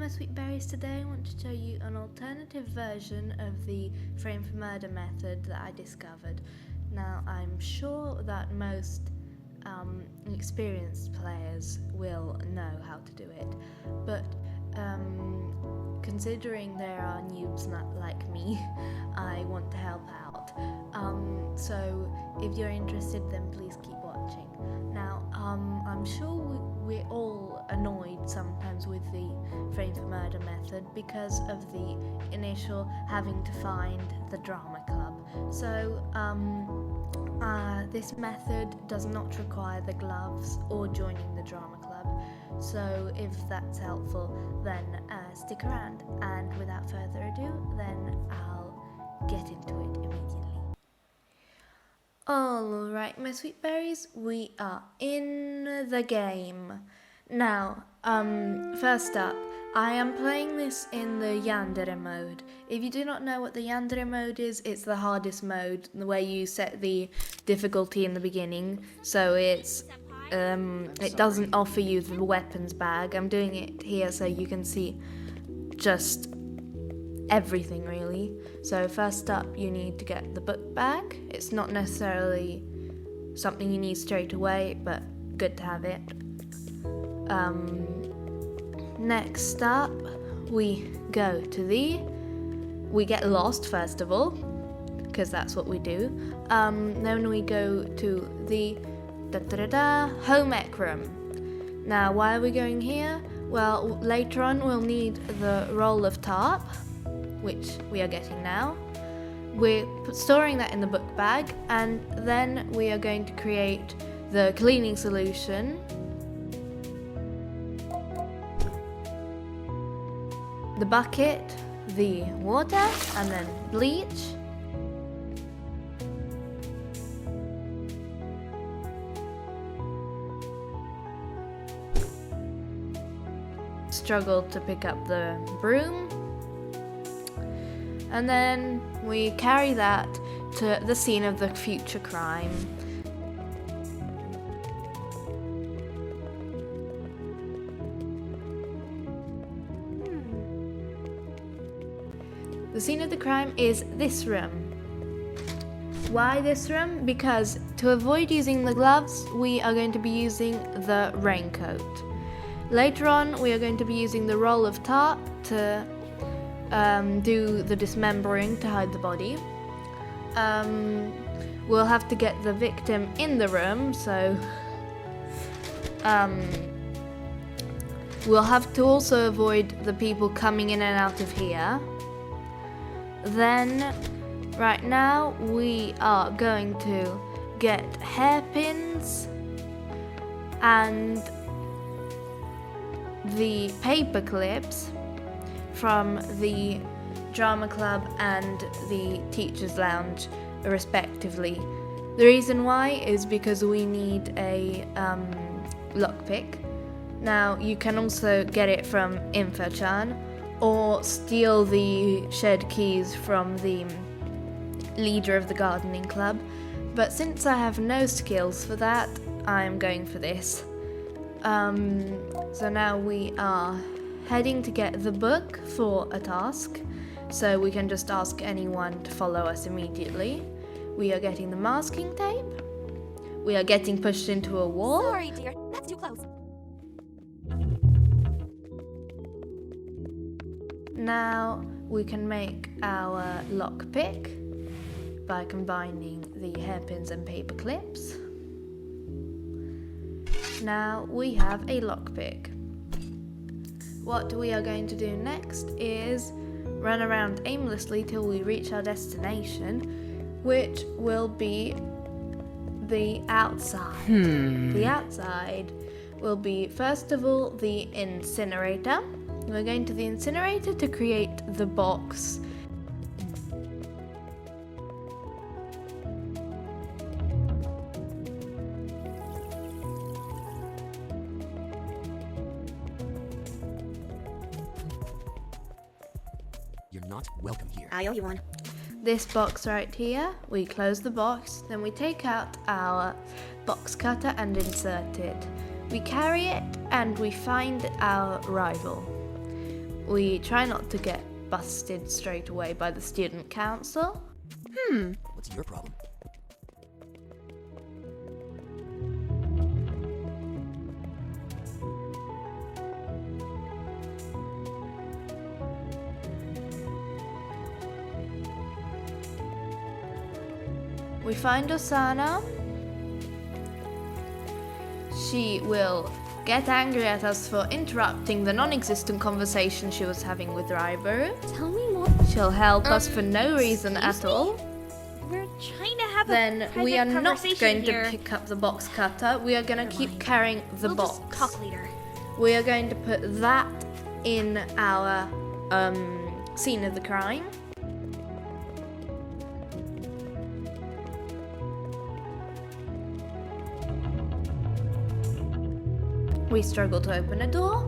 my sweet berries, today I want to show you an alternative version of the frame for murder method that I discovered. Now I'm sure that most experienced players will know how to do it, but considering there are noobs not like me, I want to help out. So if you're interested, then please keep watching. Now I'm sure we're all annoyed sometimes with the frame for murder method because of the initial having to find the drama club. So this method does not require the gloves or joining the drama club. So if that's helpful, then stick around, and without further ado, then I'll get into it immediately. Alright, my sweet berries, we are in the game. Now, first up, I am playing this in the yandere mode. If you do not know what the yandere mode is, it's the hardest mode, the way you set the difficulty in the beginning. So it's it doesn't offer you the weapons bag. I'm doing it here so you can see just everything really. So first up, you need to get the book bag. It's not necessarily something you need straight away, but good to have it. Next up, we go to we get lost first of all, because that's what we do. Then we go to the home ec room. Now, why are we going here? Well, later on we'll need the roll of tarp, which we are getting now. We're storing that in the book bag, and then we are going to create the cleaning solution, the bucket, the water, and then bleach. Struggled to pick up the broom. And then we carry that to the scene of the future crime. The scene of the crime is this room. Why this room? Because to avoid using the gloves, we are going to be using the raincoat. Later on, we are going to be using the roll of tarp to do the dismembering to hide the body. We'll have to get the victim in the room, so we'll have to also avoid the people coming in and out of here. Then, right now, we are going to get hairpins and the paper clips from the drama club and the teacher's lounge, respectively. The reason why is because we need a lockpick. Now, you can also get it from Infochan, or steal the shed keys from the leader of the gardening club, but since I have no skills for that, I'm going for this. So now we are heading to get the book for a task, so we can just ask anyone to follow us immediately. We are getting the masking tape. We are getting pushed into a wall. Sorry, dear, that's too close. Now we can make our lockpick by combining the hairpins and paper clips. Now we have a lockpick. What we are going to do next is run around aimlessly till we reach our destination, which will be the outside. The outside will be, first of all, the incinerator. We're going to the incinerator to create the box. You're not welcome here. I owe you one. This box right here, we close the box, then we take out our box cutter and insert it. We carry it and we find our rival. we try not to get busted straight away by the student council. What's your problem? We find Osana. She will get angry at us for interrupting the non-existent conversation she was having with Ryber. Tell me more. She'll help us for no reason at all. We're trying to have Then a private we are not conversation going here. to pick up the box cutter. We are going to keep carrying the We'll box. just talk later. We are going to put that in our scene of the crime. We struggle to open a door.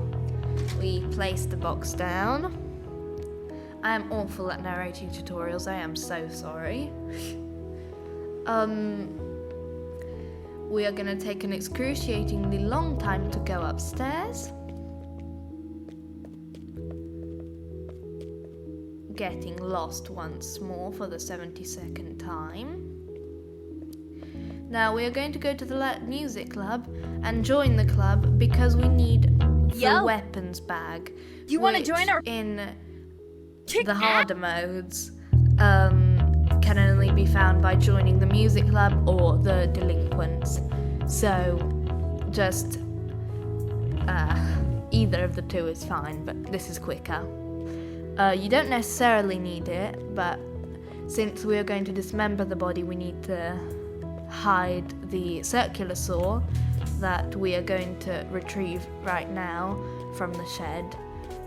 We place the box down. I am awful at narrating tutorials. I am so sorry. We are going to take an excruciatingly long time to go upstairs. Getting lost once more for the 72nd time. Now we are going to go to the music club and join the club because we need the weapons bag. You wanna join our in Kick the ass? harder modes can only be found by joining the music club or the delinquents. So just either of the two is fine, but this is quicker. You don't necessarily need it, but since we are going to dismember the body, we need to hide the circular saw that we are going to retrieve right now from the shed,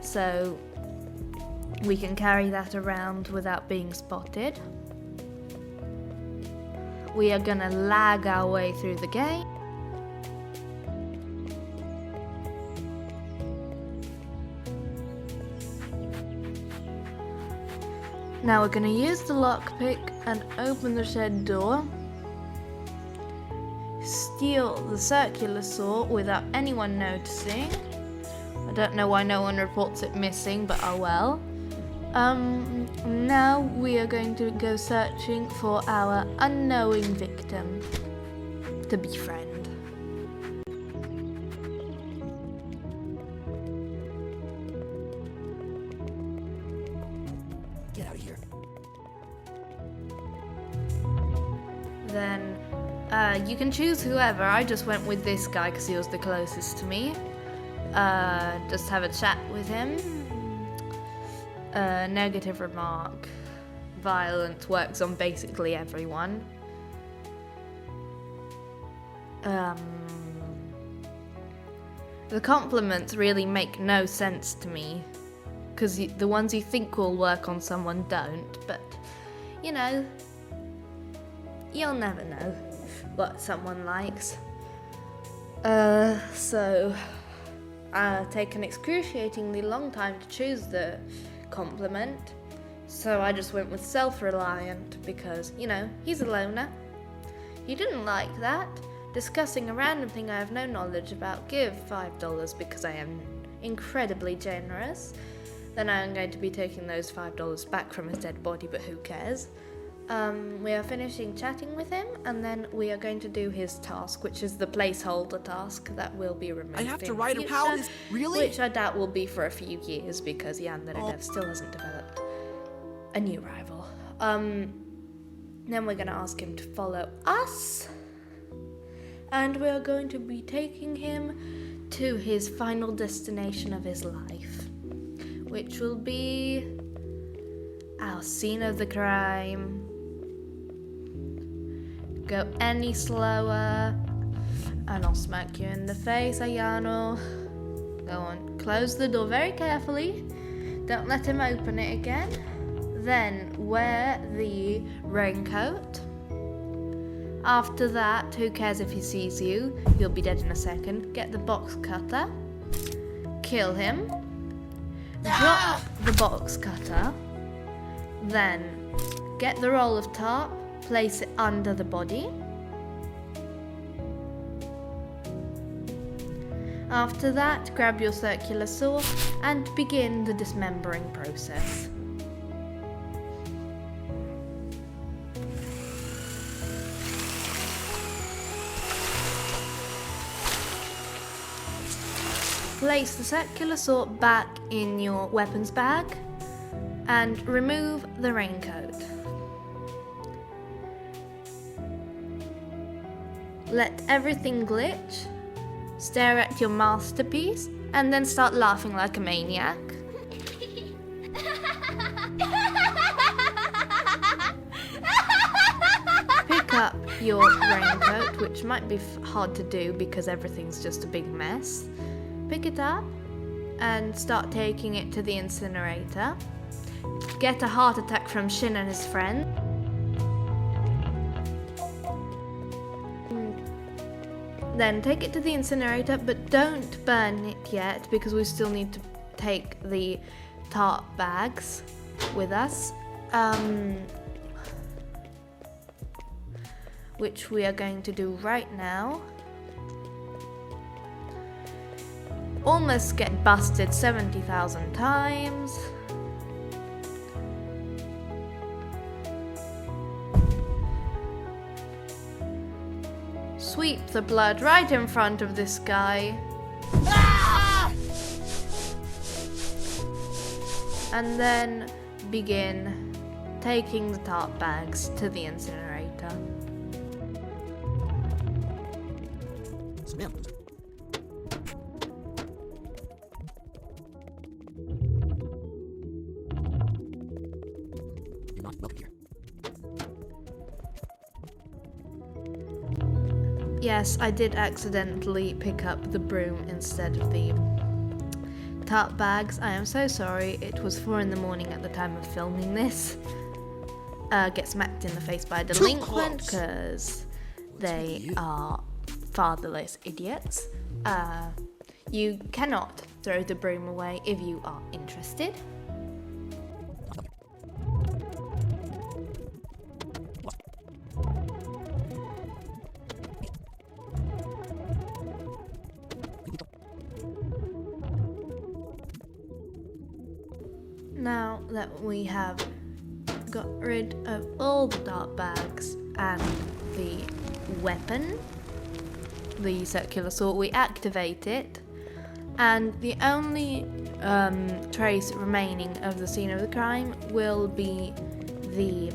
so we can carry that around without being spotted. We are gonna lag our way through the game. Now we're gonna use the lockpick and open the shed door. Steal the circular saw without anyone noticing. I don't know why no one reports it missing, but oh well. Now we are going to go searching for our unknowing victim to befriend. Get out of here. Then you can choose whoever. I just went with this guy because he was the closest to me. Just have a chat with him. Negative remark. Violence works on basically everyone. The compliments really make no sense to me, because the ones you think will work on someone don't, but you know, you'll never know what someone likes. So take an excruciatingly long time to choose the compliment, so I just went with self-reliant because, you know, he's a loner. You didn't like that? Discussing a random thing I have no knowledge about, give $5 because I am incredibly generous. Then I am going to be taking those $5 back from his dead body, but who cares? We are finishing chatting with him, and then we are going to do his task, which is the placeholder task that will be removed. I have to in write future, how this really? Which I doubt will be for a few years because Yanderesimulator still hasn't developed a new rival. Then we're going to ask him to follow us, and we are going to be taking him to his final destination of his life, which will be our scene of the crime. Go any slower and I'll smack you in the face, Ayano. Go on, close the door very carefully. Don't let him open it again. Then wear the raincoat. After that, who cares if he sees you? You'll be dead in a second. Get the box cutter. Kill him. Drop the box cutter. Then get the roll of tarp. Place it under the body. After that, grab your circular saw and begin the dismembering process. Place the circular saw back in your weapons bag and remove the raincoat. Let everything glitch, stare at your masterpiece, and then start laughing like a maniac. Pick up your raincoat, which might be hard to do because everything's just a big mess. Pick it up and start taking it to the incinerator. Get a heart attack from Shin and his friend. Then take it to the incinerator, but don't burn it yet because we still need to take the tarp bags with us, which we are going to do right now. Almost get busted 70,000 times. Sweep the blood right in front of this guy. Ah! And then begin taking the tarp bags to the incinerator. Smell. You're not welcome here. Yes, I did accidentally pick up the broom instead of the tarp bags. I am so sorry. It was 4 in the morning at the time of filming this. Get smacked in the face by a delinquent because they are fatherless idiots. You cannot throw the broom away if you are interested. Now that we have got rid of all the dart bags and the weapon, the circular saw, we activate it, and the only trace remaining of the scene of the crime will be the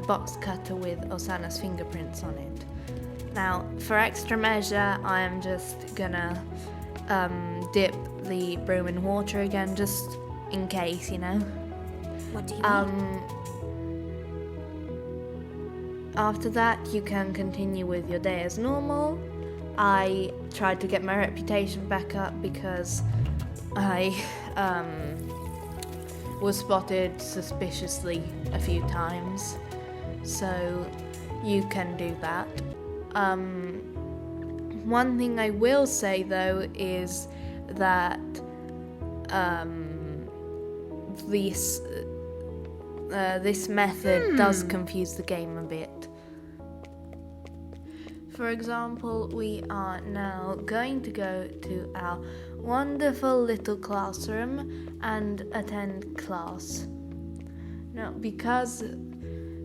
box cutter with Osana's fingerprints on it. Now, for extra measure, I am just gonna dip the broom in water again, just in case, you know. What do you After that, you can continue with your day as normal. I tried to get my reputation back up because I was spotted suspiciously a few times, so you can do that. One thing I will say though is that this method does confuse the game a bit. For example, we are now going to go to our wonderful little classroom and attend class. Now,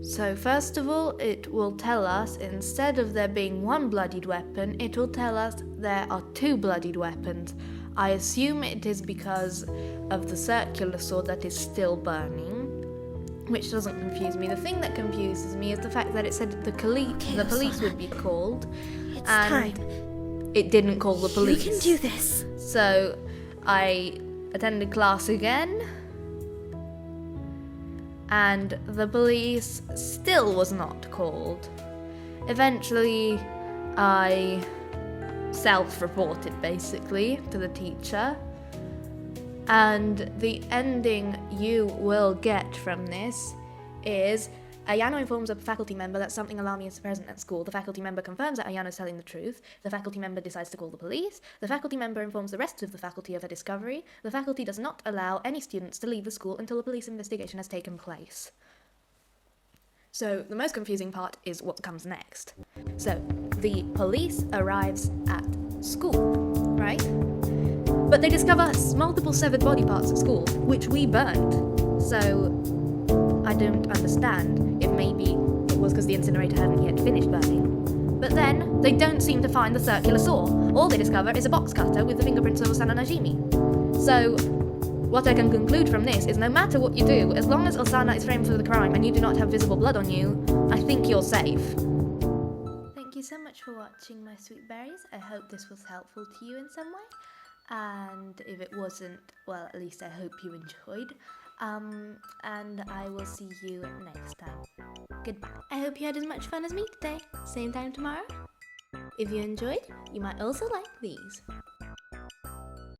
so first of all, it will tell us, instead of there being one bloodied weapon, it will tell us there are 2 bloodied weapons. I assume it is because of the circular saw that is still burning, which doesn't confuse me. The thing that confuses me is the fact that it said the police would be called, It's and time. it didn't call the police. You can do this. So I attended class again, and the police still was not called. Eventually, I self-reported basically to the teacher, and the ending you will get from this is Ayano informs a faculty member that something alarming is present at school. The faculty member confirms that Ayano is telling the truth. The faculty member decides to call the police. The faculty member informs the rest of the faculty of a discovery. The faculty does not allow any students to leave the school until a police investigation has taken place. So the most confusing part is what comes next. So the police arrives at school, right? But they discover multiple severed body parts at school, which we burned. So, I don't understand if maybe it was because the incinerator hadn't yet finished burning. But then, they don't seem to find the circular saw. All they discover is a box cutter with the fingerprints of Osana Najimi. So, what I can conclude from this is no matter what you do, as long as Osana is framed for the crime and you do not have visible blood on you, I think you're safe. Thank you so much for watching, my sweet berries. I hope this was helpful to you in some way. And if it wasn't, well, at least I hope you enjoyed. And I will see you next time. Goodbye. I hope you had as much fun as me today. Same time tomorrow. If you enjoyed, you might also like these.